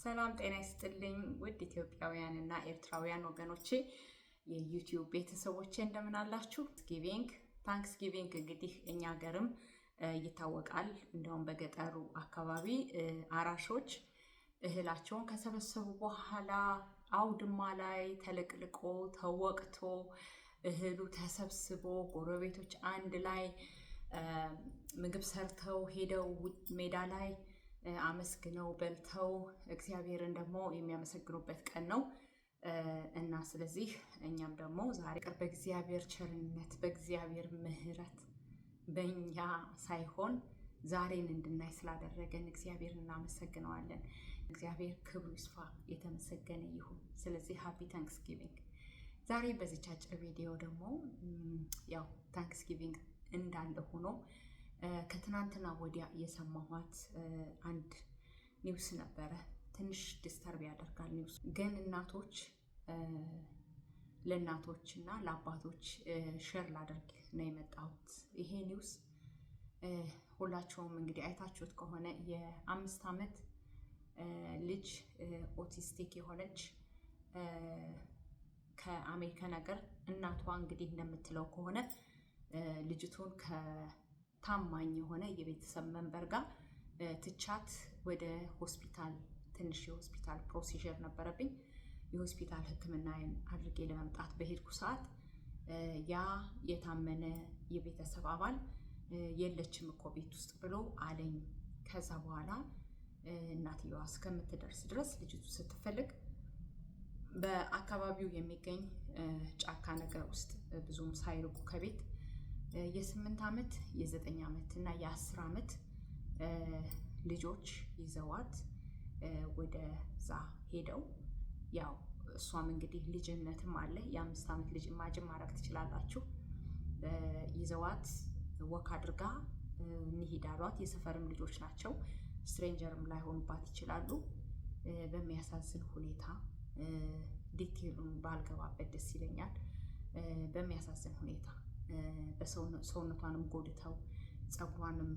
ሰላም ጤና ይስጥልኝ ውድ ኢትዮጵያውያንና ኤርትራውያን ወገኖቼ የዩቲዩብ ቤተሰቦቼ እንደምን አላችሁ? ታንክስጊቪንግ እንግዲህ እኛ ሀገርም ይታወቃል። እንደውም በገጠሩ አካባቢ አራሾች እህላቸውን ከሰበሰቡ በኋላ አውድማ ላይ ተለቅልቆ ተወቅቶ እህሉ ተሰብስቦ ጎረቤቶች አንድ ላይ ምግብ ሰርተው ሄደው ሜዳ ላይ አመስግነው በልተው እግዚአብሔርን ደግሞ የሚያመሰግኑበት ቀን ነው እና ስለዚህ እኛም ደግሞ ዛሬ በእግዚአብሔር ቸርነት በእግዚአብሔር ምሕረት በእኛ ሳይሆን ዛሬን እንድናይ ስላደረገን እግዚአብሔርን እናመሰግነዋለን። እግዚአብሔር ክብሩ ይስፋ፣ የተመሰገነ ይሁን። ስለዚህ ሃፒ ታንክስጊቪንግ። ዛሬ በዚች አጭር ቪዲዮ ደግሞ ያው ታንክስጊቪንግ እንዳለ ሆኖ ከትናንትና ወዲያ የሰማኋት አንድ ኒውስ ነበረ። ትንሽ ዲስተርብ ያደርጋል ኒውስ ግን እናቶች ለእናቶች እና ለአባቶች ሼር ላደርግ ነው የመጣሁት። ይሄ ኒውስ ሁላቸውም እንግዲህ አይታችሁት ከሆነ የ5 ዓመት ልጅ ኦቲስቲክ የሆነች ከአሜሪካ ነገር እናቷ እንግዲህ እንደምትለው ከሆነ ልጅቱን ከታማኝ የሆነ የቤተሰብ መንበር ጋር ትቻት ወደ ሆስፒታል ትንሽ የሆስፒታል ፕሮሲጀር ነበረብኝ። የሆስፒታል ሕክምናዬን አድርጌ ለመምጣት በሄድኩ ሰዓት ያ የታመነ የቤተሰብ አባል የለችም እኮ ቤት ውስጥ ብሎ አለኝ። ከዛ በኋላ እናትየዋ እስከምትደርስ ድረስ ልጅቱ ስትፈልግ በአካባቢው የሚገኝ ጫካ ነገር ውስጥ ብዙም ሳይርቁ ከቤት የ8 ዓመት የ9 ዓመት እና የ10 ዓመት ልጆች ይዘዋት ወደዛ ሄደው ያው እሷም እንግዲህ ልጅነትም አለ የ5 ዓመት ልጅ ማጅም ማድረግ ትችላላችሁ። ይዘዋት ወክ አድርጋ እንሂድ አሏት። የሰፈርም ልጆች ናቸው፣ ስትሬንጀርም ላይሆኑባት ይችላሉ። በሚያሳዝን ሁኔታ ዲቴሉን ባልገባበት ደስ ይለኛል። በሚያሳዝን ሁኔታ ሰውነቷንም ጎድተው ፀጉሯንም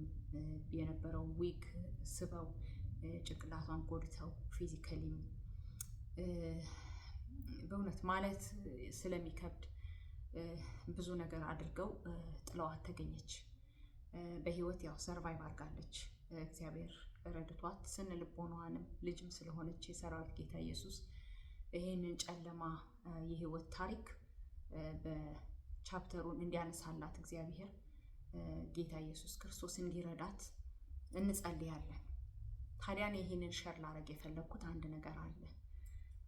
የነበረው ዊግ ስበው ጭንቅላቷን ጎድተው ፊዚካሊም በእውነት ማለት ስለሚከብድ ብዙ ነገር አድርገው ጥለዋት ተገኘች። በህይወት ያው ሰርቫይቭ አድርጋለች። እግዚአብሔር ረድቷት ስነ ልቦናዋንም ልጅም ስለሆነች የሰራዊት ጌታ ኢየሱስ ይህንን ጨለማ የህይወት ታሪክ በቻፕተሩን እንዲያነሳላት እግዚአብሔር ጌታ ኢየሱስ ክርስቶስ እንዲረዳት እንጸልያለን። ታዲያ ይህንን ሸር ላረግ የፈለግኩት አንድ ነገር አለ።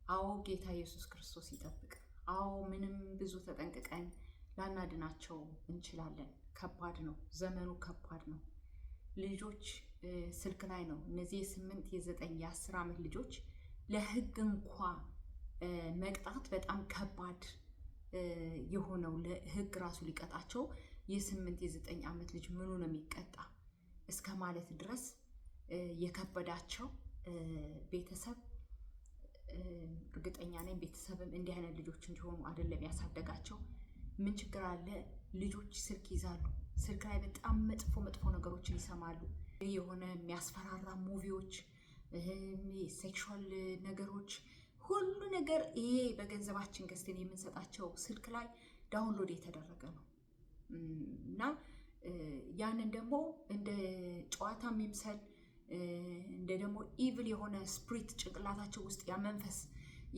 አዎ ጌታ ኢየሱስ ክርስቶስ ይጠብቅ። አዎ ምንም ብዙ ተጠንቅቀን ላናድናቸው እንችላለን። ከባድ ነው፣ ዘመኑ ከባድ ነው። ልጆች ስልክ ላይ ነው። እነዚህ የ8 የ9 የ10 ዓመት ልጆች ለህግ እንኳ መቅጣት በጣም ከባድ የሆነው ለህግ ራሱ ሊቀጣቸው የ8 የ9 ዓመት ልጅ ምኑ ነው የሚቀጣ እስከ ማለት ድረስ የከበዳቸው ቤተሰብ እርግጠኛ ነኝ ቤተሰብም እንዲህ አይነት ልጆች እንዲሆኑ አይደለም ያሳደጋቸው። ምን ችግር አለ? ልጆች ስልክ ይዛሉ። ስልክ ላይ በጣም መጥፎ ነገሮችን ይሰማሉ። የሆነ የሚያስፈራራ ሙቪዎች፣ ሴክሹዋል ነገሮች፣ ሁሉ ነገር ይሄ በገንዘባችን ገዝተን የምንሰጣቸው ስልክ ላይ ዳውንሎድ የተደረገ ነው እና ያንን ደግሞ እንደ ጨዋታ የሚምሰል እንደ ደግሞ ኢቭል የሆነ ስፕሪት ጭንቅላታቸው ውስጥ ያ መንፈስ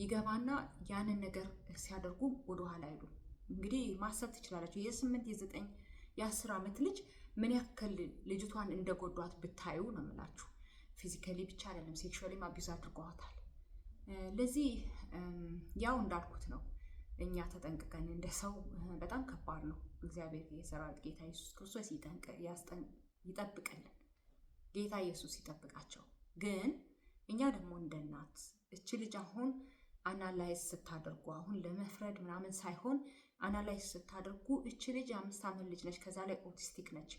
ይገባና ያንን ነገር ሲያደርጉ ወደኋላ አይሉ። እንግዲህ ማሰብ ትችላላችሁ። የ8 የ9 የ10 ዓመት ልጅ ምን ያክል ልጅቷን እንደጎዷት ብታዩ ነው የምላችሁ። ፊዚካሊ ብቻ አይደለም ሴክሹዋሊ አቢዩዝ አድርገዋታል። ለዚህ ያው እንዳልኩት ነው እኛ ተጠንቅቀን እንደ ሰው በጣም ከባድ ነው። እግዚአብሔር የሰራዊት ጌታ ኢየሱስ ክርስቶስ ይጠብቅልን። ጌታ ኢየሱስ ይጠብቃቸው። ግን እኛ ደግሞ እንደ እናት እች ልጅ አሁን አናላይዝ ስታደርጉ አሁን ለመፍረድ ምናምን ሳይሆን አናላይዝ ስታደርጉ እች ልጅ የ5 ዓመት ልጅ ነች። ከዛ ላይ ኦቲስቲክ ነች።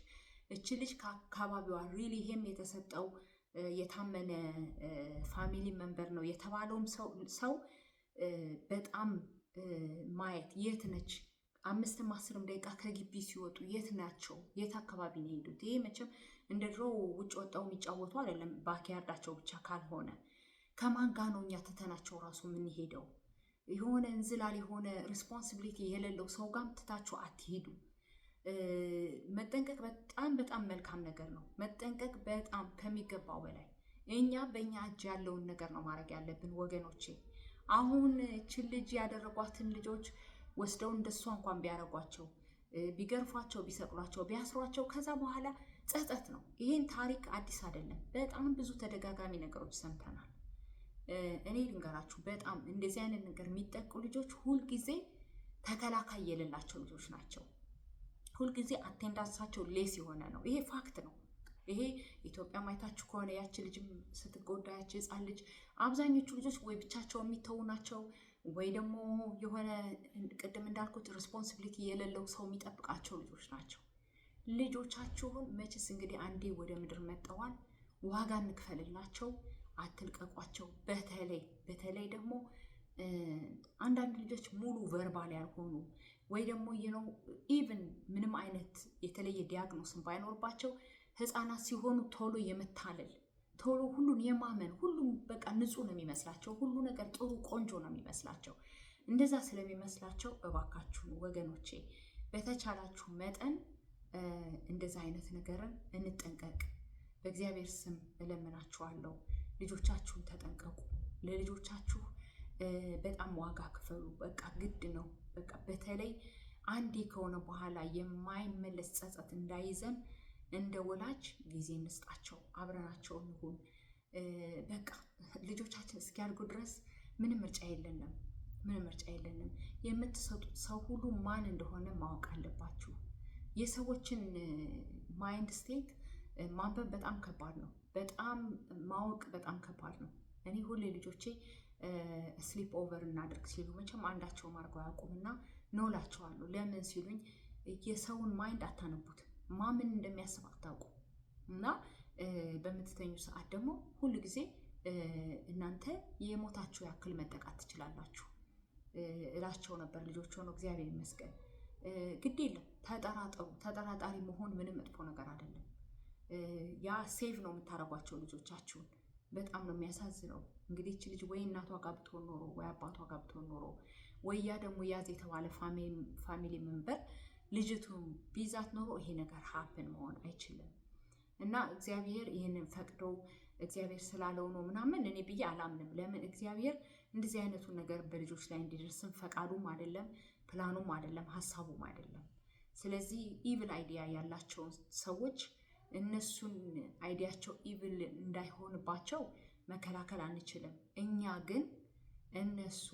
እች ልጅ ከአካባቢዋ ሪሊ ይሄም የተሰጠው የታመነ ፋሚሊ መንበር ነው የተባለውም ሰው በጣም ማየት የት ነች 5-10 ደቂቃ ከግቢ ሲወጡ የት ናቸው? የት አካባቢ ነው የሄዱት? ይሄ መቼም እንደ ድሮ ውጭ ወጣው የሚጫወቱ አይደለም። ባክያርዳቸው ብቻ ካልሆነ ከማን ጋር ነው እኛ ትተናቸው ራሱ የምንሄደው? የሆነ እንዝላል የሆነ ሪስፖንሲቢሊቲ የሌለው ሰው ጋር ትታችሁ አትሄዱ። መጠንቀቅ በጣም በጣም መልካም ነገር ነው። መጠንቀቅ በጣም ከሚገባው በላይ እኛ በእኛ እጅ ያለውን ነገር ነው ማድረግ ያለብን ወገኖቼ። አሁን ችን ልጅ ያደረጓትን ልጆች ወስደው እንደሷ እንኳን ቢያደርጓቸው፣ ቢገርፏቸው፣ ቢሰቅሏቸው፣ ቢያስሯቸው ከዛ በኋላ ጸጸት ነው። ይሄን ታሪክ አዲስ አይደለም። በጣም ብዙ ተደጋጋሚ ነገሮች ሰምተናል። እኔ ልንገራችሁ፣ በጣም እንደዚህ አይነት ነገር የሚጠቁ ልጆች ሁልጊዜ ተከላካይ የሌላቸው ልጆች ናቸው። ሁልጊዜ አቴንዳንሳቸው ሌስ የሆነ ነው። ይሄ ፋክት ነው። ይሄ ኢትዮጵያ ማየታችሁ ከሆነ ያቺ ልጅም ስትጎዳ ያቺ ህፃን ልጅ አብዛኞቹ ልጆች ወይ ብቻቸው የሚተዉ ናቸው ወይ ደግሞ የሆነ ቅድም እንዳልኩት ሪስፖንሲቢሊቲ የሌለው ሰው የሚጠብቃቸው ልጆች ናቸው። ልጆቻችሁን መቼስ እንግዲህ አንዴ ወደ ምድር መጠዋል፣ ዋጋ እንክፈልላቸው፣ አትልቀቋቸው። በተለይ ደግሞ አንዳንድ ልጆች ሙሉ ቨርባል ያልሆኑ ወይ ደግሞ ኢቭን ምንም አይነት የተለየ ዲያግኖስን ባይኖርባቸው ህፃናት ሲሆኑ ቶሎ የመታለል ቶሎ ሁሉን የማመን ሁሉም በቃ ንጹህ ነው የሚመስላቸው፣ ሁሉ ነገር ጥሩ ቆንጆ ነው የሚመስላቸው። እንደዛ ስለሚመስላቸው እባካችሁ ወገኖቼ በተቻላችሁ መጠን እንደዛ አይነት ነገርን እንጠንቀቅ። በእግዚአብሔር ስም እለምናችኋለሁ። ልጆቻችሁን ተጠንቀቁ። ለልጆቻችሁ በጣም ዋጋ ክፈሉ። በቃ ግድ ነው። በቃ በተለይ አንዴ ከሆነ በኋላ የማይመለስ ጸጸት እንዳይዘን እንደ ወላጅ ጊዜ እንስጣቸው፣ አብረናቸው እንሁን። በቃ ልጆቻችን እስኪያድጉ ድረስ ምንም ምርጫ የለንም። የምትሰጡት ሰው ሁሉ ማን እንደሆነ ማወቅ አለባችሁ። የሰዎችን ማይንድ ስቴት ማንበብ በጣም ከባድ ነው። በጣም ማወቅ በጣም ከባድ ነው። እኔ ሁሌ ልጆቼ ስሊፕ ኦቨር እናድርግ ሲሉ መቼም አንዳቸው አድርገው አያውቁምና ኖላቸዋለሁ። ለምን ሲሉኝ የሰውን ማይንድ አታነቡት፣ ማምን እንደሚያስብ አታውቁ እና በምትተኙ ሰዓት ደግሞ ሁሉ ጊዜ እናንተ የሞታችሁ ያክል መጠቃት ትችላላችሁ እላቸው ነበር። ልጆች ሆነው እግዚአብሔር ይመስገን። ግድ የለም ተጠራጠሩ። ተጠራጣሪ መሆን ምንም መጥፎ ነገር አይደለም። ያ ሴቭ ነው የምታረጓቸው ልጆቻችሁን። በጣም ነው የሚያሳዝነው። እንግዲህ እቺ ልጅ ወይ እናቷ ጋር ብትሆን ኖሮ ወይ አባቷ ጋር ብትሆን ኖሮ ወይ ያ ደግሞ ያዝ የተባለ ፋሚሊ ሜምበር ልጅቱን ቢዛት ኖሮ ይሄ ነገር ሀፕን መሆን አይችልም። እና እግዚአብሔር ይህንን ፈቅዶ እግዚአብሔር ስላለው ነው ምናምን እኔ ብዬ አላምንም። ለምን እግዚአብሔር እንደዚህ አይነቱን ነገር በልጆች ላይ እንዲደርስም ፈቃዱም አይደለም፣ ፕላኑም አይደለም፣ ሀሳቡም አይደለም። ስለዚህ ኢቭል አይዲያ ያላቸውን ሰዎች እነሱን አይዲያቸው ኢቭል እንዳይሆንባቸው መከላከል አንችልም። እኛ ግን እነሱ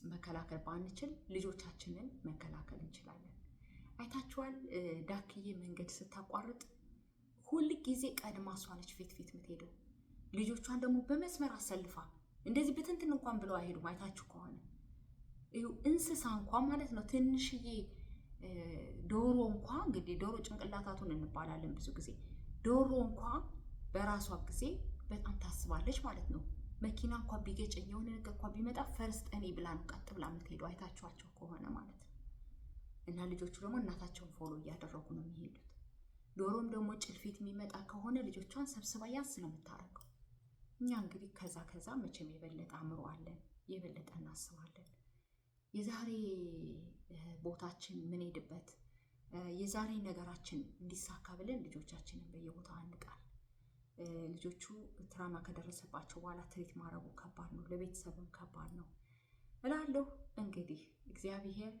መከላከል ባንችል ልጆቻችንን መከላከል እንችላለን። አይታችኋል፣ ዳክዬ መንገድ ስታቋርጥ ሁል ጊዜ ቀድማ እሷ ነች ፊት የምትሄደው። ልጆቿን ደግሞ በመስመር አሰልፋ እንደዚህ ብትንትን እንኳን ብለው አይሄዱም። አይታችሁ ከሆነ እንስሳ እንኳን ማለት ነው ትንሽዬ ዶሮ እንኳ እንግዲህ ዶሮ ጭንቅላታቱን እንባላለን ብዙ ጊዜ። ዶሮ እንኳ በራሷ ጊዜ በጣም ታስባለች ማለት ነው። መኪና እንኳ ቢገጨኝ የሆነ ነገር እንኳ ቢመጣ ፈርስት እኔ ብላ ነው ቀጥ ብላ የምትሄደው። አይታችኋቸው ከሆነ ማለት ነው። እና ልጆቹ ደግሞ እናታቸውን ፎሎ እያደረጉ ነው የሚሄዱት። ዶሮም ደግሞ ጭልፊት የሚመጣ ከሆነ ልጆቿን ሰብስባ ያስ ነው የምታረገው። እኛ እንግዲህ ከዛ መቼም የበለጠ አእምሮ አለን፣ የበለጠ እናስባለን። የዛሬ ቦታችን ምን ሄድበት የዛሬ ነገራችን እንዲሳካ ብለን ልጆቻችንን በየቦታው አንቃል። ልጆቹ ትራማ ከደረሰባቸው በኋላ ትሪት ማድረጉ ከባድ ነው፣ ለቤተሰብም ከባድ ነው እላለሁ። እንግዲህ እግዚአብሔር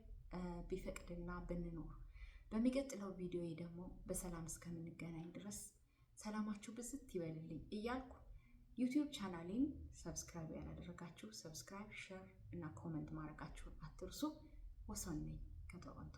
ቢፈቅድና ብንኖር በሚቀጥለው ቪዲዮ ደግሞ በሰላም እስከምንገናኝ ድረስ ሰላማችሁ ብዝት ይበልልኝ እያልኩ ዩቲዩብ ቻናሌን ሰብስክራይብ ያላደረጋችሁ ሰብስክራይብ፣ ሼር እና ኮመንት ማድረጋችሁን አትርሱ። ወሰን ነኝ ከቶሮንቶ።